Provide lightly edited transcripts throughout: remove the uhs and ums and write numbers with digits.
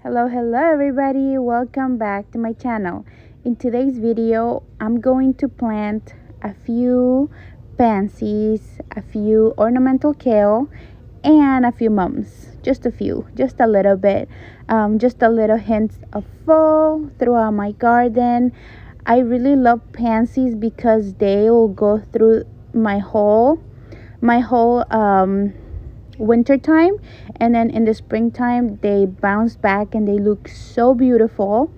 Hello everybody, welcome back to my channel. In today's video, I'm going to plant a few pansies, a few ornamental kale, and a few mums. Just a few, just a little bit. Just a little hints of fall throughout my garden. I really love pansies because they will go through my whole winter time, and then in the springtime they bounce back and they look so beautiful.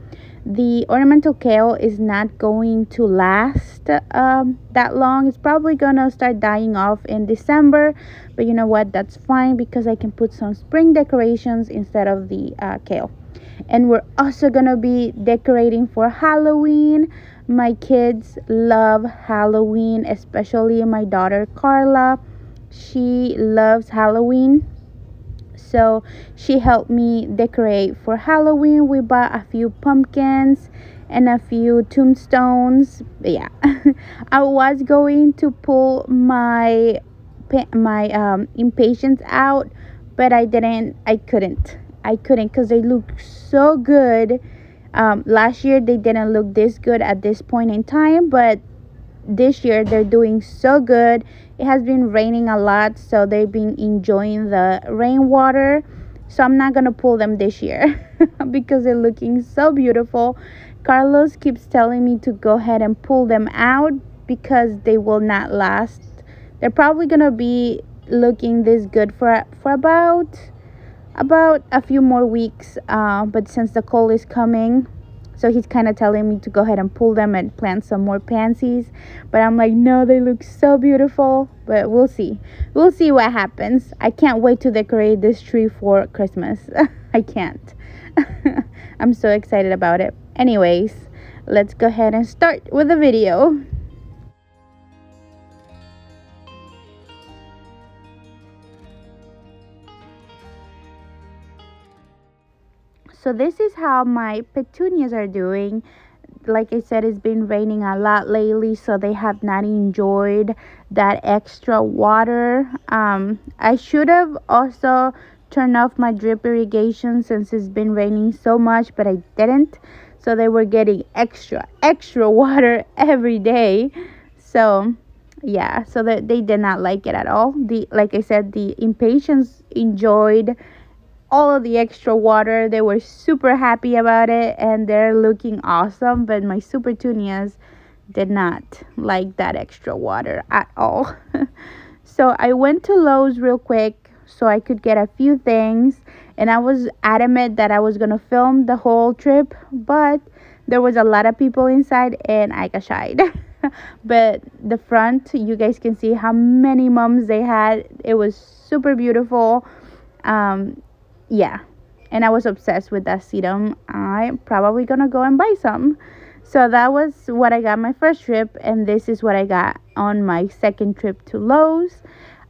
The ornamental kale is not going to last that long. It's probably gonna start dying off in December, but you know what, that's fine because I can put some spring decorations instead of the kale. And we're also gonna be decorating for Halloween. My kids love Halloween, especially my daughter Carla. She loves Halloween, so she helped me decorate for Halloween. We bought a few pumpkins and a few tombstones. Yeah, I was going to pull my impatiens out, but I didn't. I couldn't because they look so good. Last year they didn't look this good at this point in time, but this year they're doing so good. It has been raining a lot, so they've been enjoying the rainwater. So I'm not gonna pull them this year because they're looking so beautiful. Carlos keeps telling me to go ahead and pull them out because they will not last. They're probably gonna be looking this good for about a few more weeks, but since the cold is coming, so he's kind of telling me to go ahead and pull them and plant some more pansies. But I'm like, no, they look so beautiful. But we'll see what happens. I can't wait to decorate this tree for Christmas. I can't. I'm so excited about it. Anyways, let's go ahead and start with the video. So this is how my petunias are doing. Like I said, it's been raining a lot lately, so they have not enjoyed that extra water. I should have also turned off my drip irrigation since it's been raining so much, but I didn't. So they were getting extra water every day. So yeah, so that they did not like it at all. The Like I said, the impatiens enjoyed all of the extra water. They were super happy about it and they're looking awesome, but my super tunias did not like that extra water at all. So I went to Lowe's real quick so I could get a few things, and I was adamant that I was going to film the whole trip, but there was a lot of people inside and I got shied. But the front, you guys can see how many mums they had. It was super beautiful. um yeah, and I was obsessed with that sedum. I'm probably gonna go and buy some. So that was what I got my first trip, and this is what I got on my second trip to Lowe's.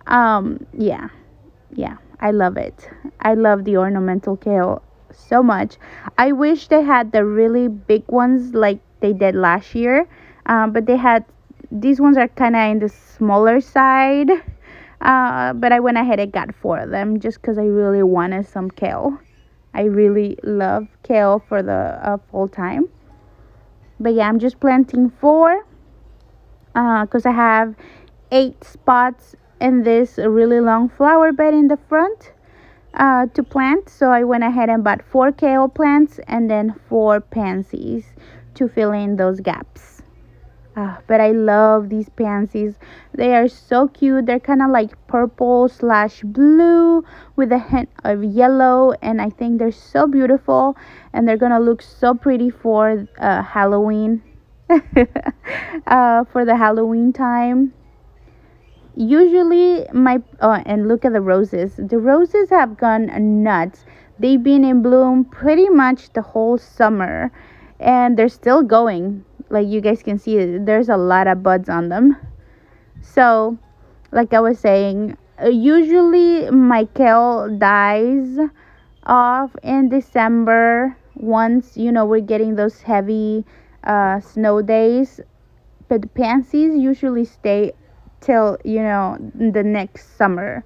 Yeah, yeah, I love it. I love the ornamental kale so much. I wish they had the really big ones like they did last year, but they had these ones are kind of in the smaller side. But I went ahead and got four of them just because I really wanted some kale. I really love kale for the full time. But yeah, I'm just planting four because I have 8 spots in this really long flower bed in the front to plant. So I went ahead and bought four kale plants and then four pansies to fill in those gaps. But I love these pansies. They are so cute. They're kind of like purple slash blue with a hint of yellow, and I think they're so beautiful. And they're gonna look so pretty for Halloween. For the Halloween time. Usually, and look at the roses. The roses have gone nuts. They've been in bloom pretty much the whole summer, and they're still going. Like you guys can see, there's a lot of buds on them. So like I was saying, usually my kale dies off in December once we're getting those heavy snow days, but the pansies usually stay till the next summer.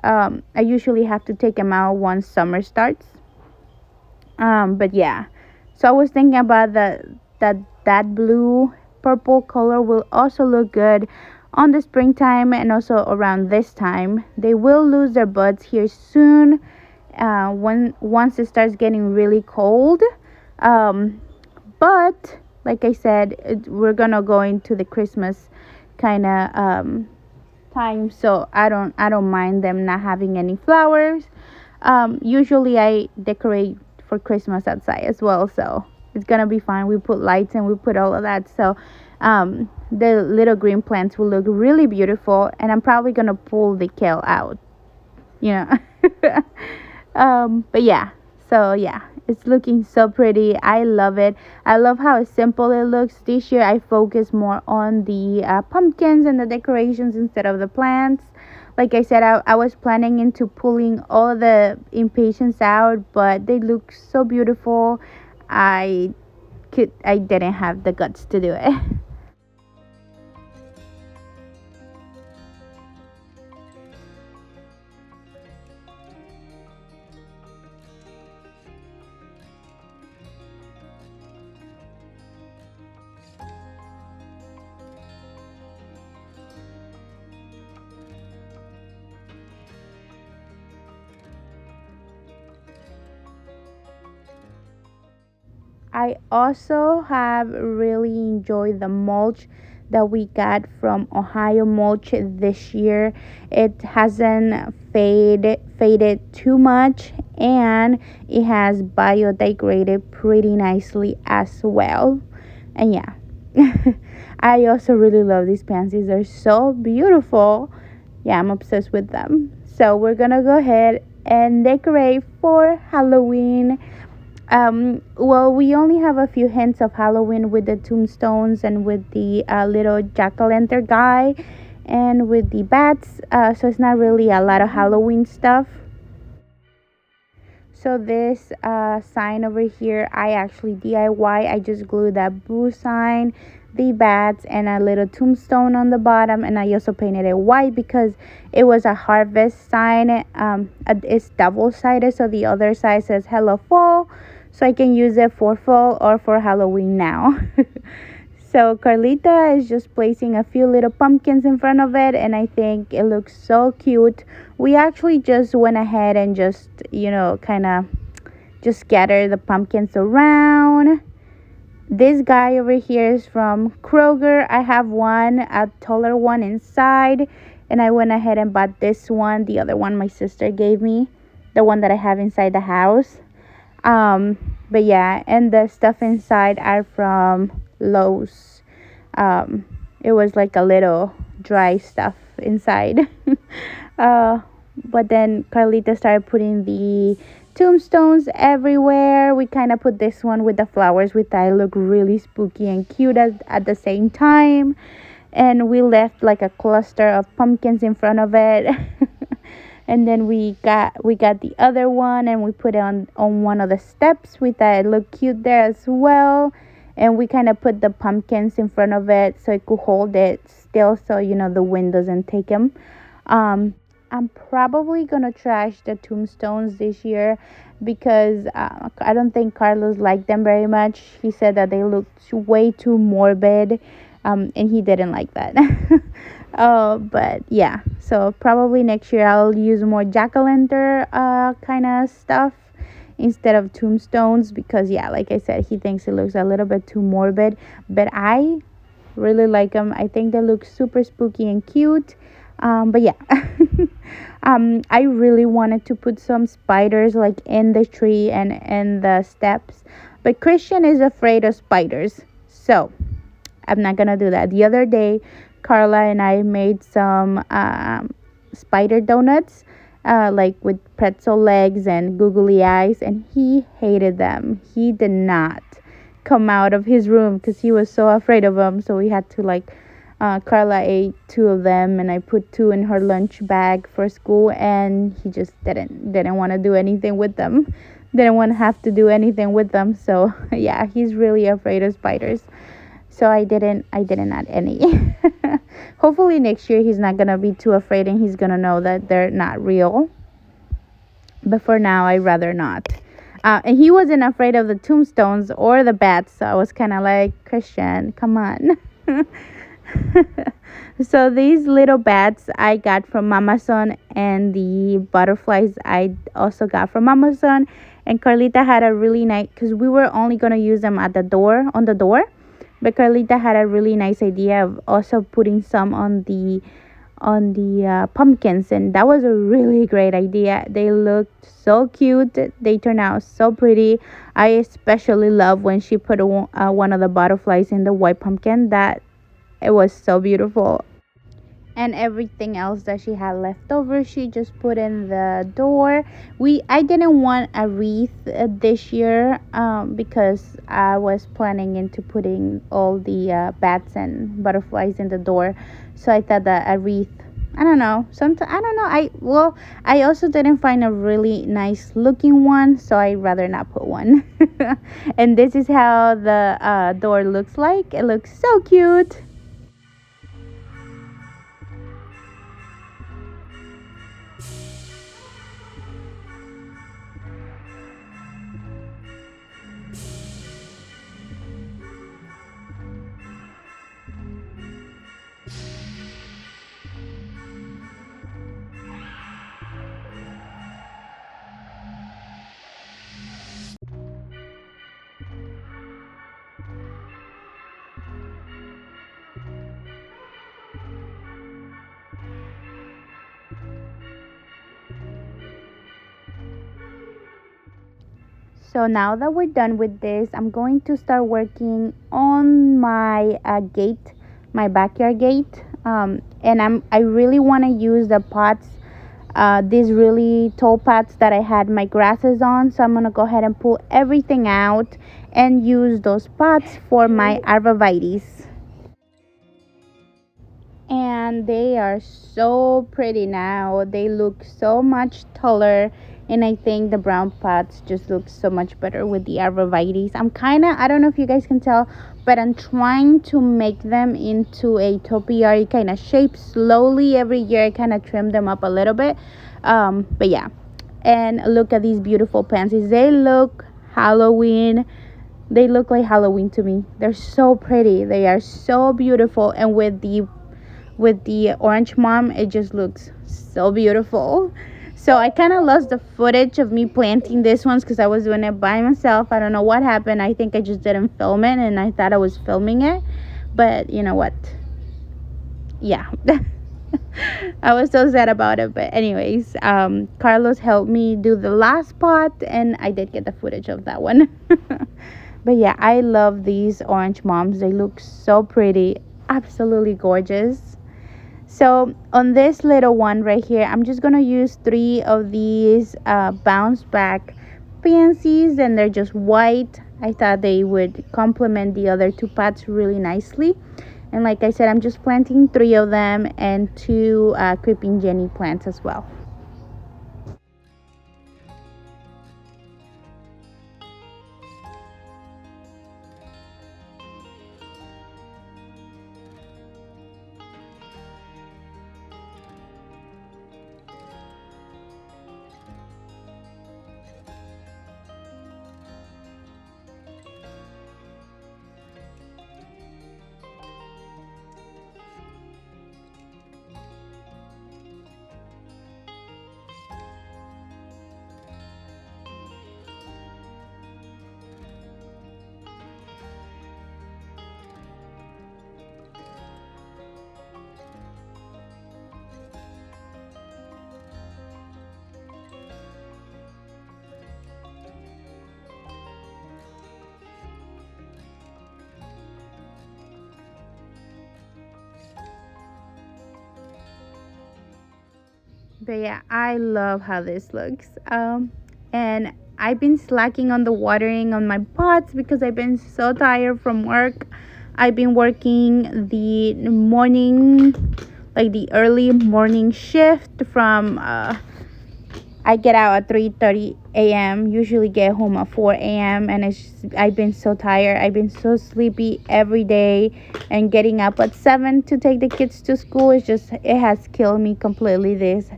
I usually have to take them out once summer starts. But yeah, so I was thinking about that that blue purple color will also look good on the springtime and also around this time. They will lose their buds here soon. When once it starts getting really cold. Um, but like I said, we're gonna go into the Christmas kind of time, so I don't mind them not having any flowers. Usually I decorate for Christmas outside as well, so it's gonna be fine. We put lights and we put all of that, so the little green plants will look really beautiful. And I'm probably gonna pull the kale out, you know. But yeah, so yeah, it's looking so pretty. I love it. I love how simple it looks. This year I focus more on the pumpkins and the decorations instead of the plants. Like I said, I was planning into pulling all the impatiens out, but they look so beautiful. I didn't have the guts to do it. I also have really enjoyed the mulch that we got from Ohio Mulch this year. It hasn't faded too much, and it has biodegraded pretty nicely as well. And yeah, I also really love these pansies. They're so beautiful. Yeah, I'm obsessed with them. So we're gonna go ahead and decorate for Halloween. Well, we only have a few hints of Halloween with the tombstones and with the little jack-o'-lantern guy and with the bats. So it's not really a lot of Halloween stuff. So this sign over here, I actually DIY. I just glued that boo sign, the bats, and a little tombstone on the bottom. And I also painted it white because it was a harvest sign. It's double-sided, so the other side says Hello Fall. So I can use it for fall or for Halloween now. So Carlita is just placing a few little pumpkins in front of it, and I think it looks so cute. We actually just went ahead and just, kind of just scatter the pumpkins around. This guy over here is from Kroger. I have one, a taller one inside, and I went ahead and bought this one. The other one my sister gave me, the one that I have inside the house. But yeah, and the stuff inside are from Lowe's. It was like a little dry stuff inside. uh, but then Carlita started putting the tombstones everywhere. We kind of put this one with the flowers, with that look really spooky and cute at the same time. And we left like a cluster of pumpkins in front of it. And then we got the other one and we put it on one of the steps. We thought it looked cute there as well. And we kind of put the pumpkins in front of it so it could hold it still, so the wind doesn't take them. I'm probably gonna trash the tombstones this year because I don't think Carlos liked them very much. He said that they looked way too morbid, and he didn't like that. But yeah, so probably next year I'll use more jack-o'-lantern kind of stuff instead of tombstones, because yeah, like I said, he thinks it looks a little bit too morbid, but I really like them. I think they look super spooky and cute. But yeah. I really wanted to put some spiders like in the tree and the steps, but Christian is afraid of spiders, so I'm not gonna do that. The other day, Carla and I made some spider donuts, like with pretzel legs and googly eyes, and he hated them. He did not come out of his room because he was so afraid of them. So we had to Carla ate two of them, and I put two in her lunch bag for school, and he just didn't want to do anything with them. Didn't want to have to do anything with them. So yeah, he's really afraid of spiders. So I didn't add any. Hopefully next year he's not gonna be too afraid and he's gonna know that they're not real. But for now, I'd rather not. And he wasn't afraid of the tombstones or the bats. So I was kind of like, Christian, come on. So these little bats I got from Amazon, and the butterflies I also got from Amazon. And Carlita had a really nice, because we were only gonna use them at the door, on the door, but Carlita had a really nice idea of also putting some on the pumpkins, and that was a really great idea. They looked so cute. They turned out so pretty. I especially love when she put one of the butterflies in the white pumpkin. That it was so beautiful. And everything else that she had left over, she just put in the door. I didn't want a wreath this year, because I was planning into putting all the bats and butterflies in the door. So I thought that a wreath, I don't know, sometimes I don't know, I also didn't find a really nice looking one, so I'd rather not put one. And this is how the door looks like. It looks so cute. So now that we're done with this, I'm going to start working on my gate, my backyard gate. And I really want to use the pots, these really tall pots that I had my grasses on. So I'm gonna go ahead and pull everything out and use those pots for my arborvitaes. And they are so pretty now. They look so much taller, and I think the brown pots just look so much better with the arborvitaes. I don't know if you guys can tell, but I'm trying to make them into a topiary kind of shape slowly. Every year I kind of trim them up a little bit. But yeah, and look at these beautiful pansies. They look Halloween. They look like Halloween to me. They're so pretty. They are so beautiful, and with the orange mom, it just looks so beautiful. So I kind of lost the footage of me planting these ones because I was doing it by myself. I don't know what happened. I think I just didn't film it, and I thought I was filming it, but you know what, yeah. I was so sad about it, but anyways, Carlos helped me do the last part, and I did get the footage of that one. But yeah, I love these orange moms. They look so pretty, absolutely gorgeous. So on this little one right here, I'm just gonna use 3 of these bounce back pansies, and they're just white. I thought they would complement the other 2 pots really nicely. And like I said, I'm just planting 3 of them, and 2 creeping Jenny plants as well. But yeah, I love how this looks. And I've been slacking on the watering on my pots because I've been so tired from work. I've been working the morning, like the early morning shift from I get out at 3:30 a.m. Usually get home at 4 a.m. and I've been so tired. I've been so sleepy every day, and getting up at 7 to take the kids to school is just, it has killed me completely this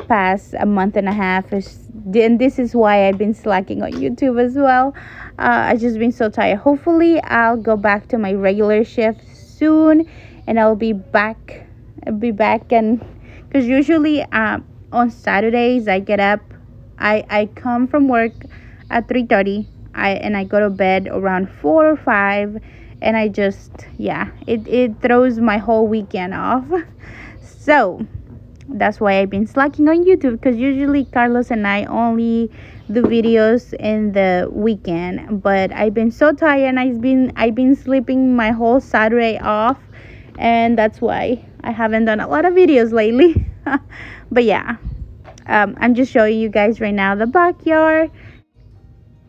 past a month and a half. Is and this is why I've been slacking on YouTube as well. I've just been so tired. Hopefully I'll go back to my regular shift soon, and I'll be back. And because usually on Saturdays I get up, I come from work at 3:30, I go to bed around 4 or 5, and I just, yeah, it throws my whole weekend off. So that's why I've been slacking on YouTube, because usually Carlos and I only do videos in the weekend. But I've been so tired, and I've been sleeping my whole Saturday off, and that's why I haven't done a lot of videos lately. But yeah, I'm just showing you guys right now the backyard.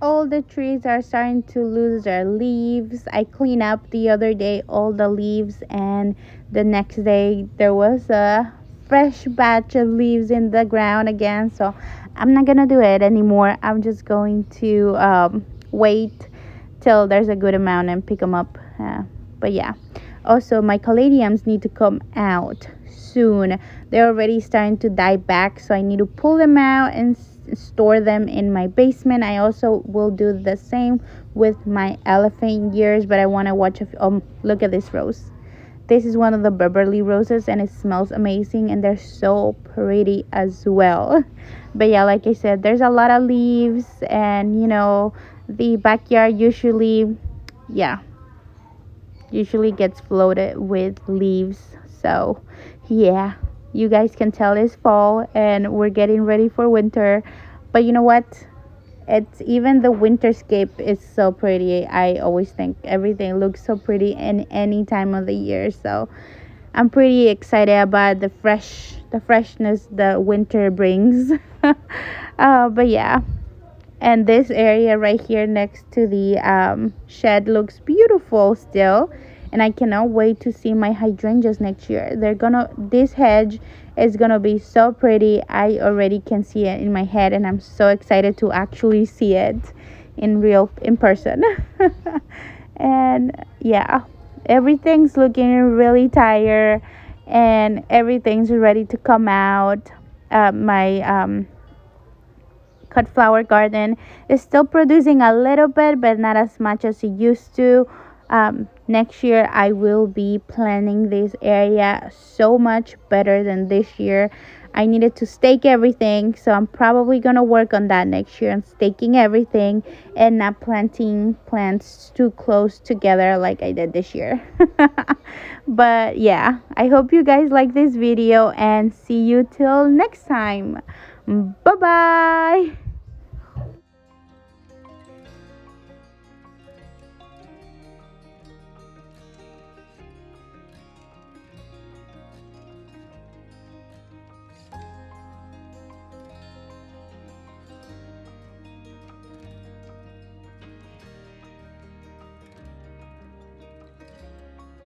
All the trees are starting to lose their leaves. I cleaned up the other day all the leaves, and the next day there was a fresh batch of leaves in the ground again. So I'm not gonna do it anymore. I'm just going to wait till there's a good amount and pick them up. But yeah, also my caladiums need to come out soon. They're already starting to die back, so I need to pull them out and store them in my basement. I also will do the same with my elephant ears, but I want to watch look at this rose. This is one of the Beverly roses, and it smells amazing, and they're so pretty as well. But yeah, like I said, there's a lot of leaves, and the backyard yeah, usually gets floated with leaves. So yeah, you guys can tell it's fall and we're getting ready for winter. But you know what, it's even the winterscape is so pretty. I always think everything looks so pretty in any time of the year. So I'm pretty excited about the freshness the winter brings. But yeah, and this area right here next to the shed looks beautiful still, and I cannot wait to see my hydrangeas next year. This hedge is gonna be so pretty. I already can see it in my head, and I'm so excited to actually see it in person. And yeah, everything's looking really tired, and everything's ready to come out. My cut flower garden is still producing a little bit, but not as much as it used to. Next year I will be planning this area so much better than this year. I needed to stake everything, so I'm probably gonna work on that next year, and staking everything and not planting plants too close together like I did this year. But yeah, I hope you guys like this video, and see you till next time. Bye bye.